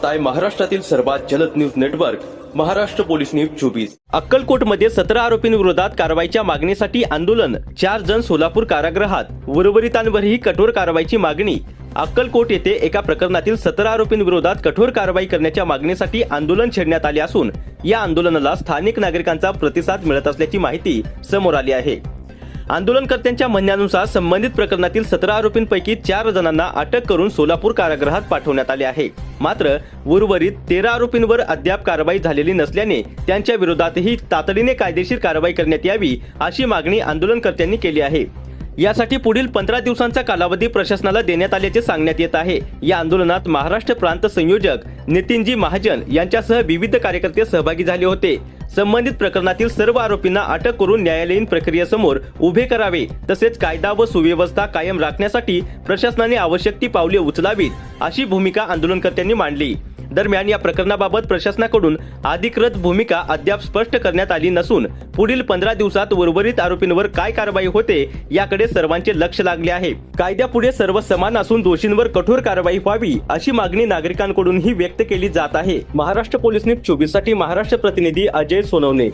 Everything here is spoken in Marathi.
पाहताय महाराष्ट्रातील सर्वात जलद news network Maharashtra police news 24। अक्कलकोटमध्ये 17 आरोपींविरोधात कारवाईच्या मागणीसाठी आंदोलन, 4 जण सोलापूर कारागृहात, उर्वरितांवरही कठोर कारवाईची मागणी। अक्कलकोट येथे एका प्रकरणातील 17 आरोपींविरोधात कठोर कारवाई करण्याच्या मागणीसाठी आंदोलन छेडण्यात आले असून या आंदोलनाला स्थानिक नागरिकांचा प्रतिसाद मिळत असल्याची माहिती समोर आली आहे। आंदोलनकर्त्यांच्या म्हणण्यानुसार संबंधित प्रकरणातील 17 आरोपींपैकी 4 जणांना अटक करून सोलापूर कारागृहात पाठवण्यात आले आहे। मात्र उर्वरित 13 आरोपींवर अद्याप कारवाई झालेली नसल्याने त्यांच्या विरोधातही तातडीने कायदेशीर कारवाई करण्यात यावी अशी मागणी आंदोलनकर्त्यांनी केली आहे। यासाठी पुढील 15 दिवसांचा कालावधी प्रशासनाला देण्यात आल्याचे सांगण्यात येत आहे। या आंदोलनात महाराष्ट्र प्रांत संयोजक नितीनजी महाजन यांच्यासह विविध कार्यकर्ते सहभागी झाले होते। संबंधित प्रकरणातील सर्व आरोपींना अटक करून न्यायालयीन प्रक्रियेसमोर उभे करावे, तसेच कायदा व सुव्यवस्था कायम राखण्यासाठी प्रशासनाने आवश्यक ती पावले उचलावीत अशी भूमिका आंदोलनकर्त्यांनी मांडली। दरम्यान या प्रकरणाबाबत प्रशासनाकडून अधिकृत भूमिका अद्याप स्पष्ट करण्यात आली नसून पुढील 15 दिवसात उर्वरित आरोपींवर काय कारवाई होते याकडे सर्वांचे लक्ष लागले आहे। कायद्यापुढे सर्व समान असून दोषींवर कठोर कारवाई व्हावी अशी मागणी नागरिकांकडूनही व्यक्त केली जात आहे। महाराष्ट्र पोलीस न्यूज 24 साठी महाराष्ट्र प्रतिनिधी अजय सोनवणे।